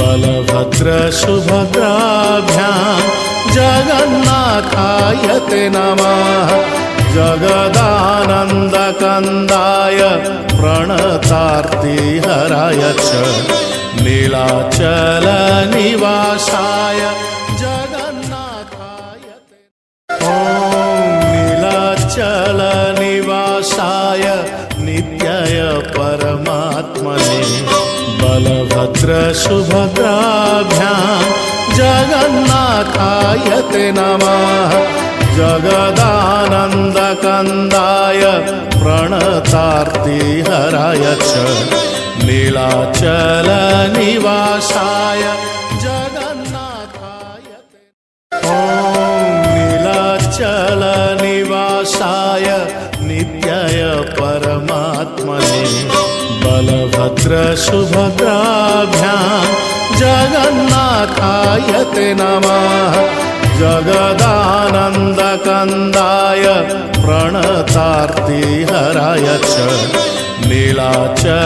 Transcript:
बलभद्रसुभद्राभ्यां जगन्नाथाय ते नमः। जगदानन्दकन्दाय प्रणतार्तिहराय च नीलाचलनिवासाय जगन्नाथाय ते। ॐ नीलाचलनिवासाय नित्याय परमात्मने बलभद्रसुभद्राभ्यां जगन्नाथाय ते नमः। जगदानन्दकन्दाय प्रणतार्तिहराय च नीलाचलनिवासाय जगन्नाथाय ते। ॐ नीलाचलनिवासाय नित्याय परमात्मने बलभद्रसुभद्राभ्यां जगन्नाथाय ते नमः। जगदानन्दकन्दाय प्रणतार्तिहराय च नीलाचलनिवासाय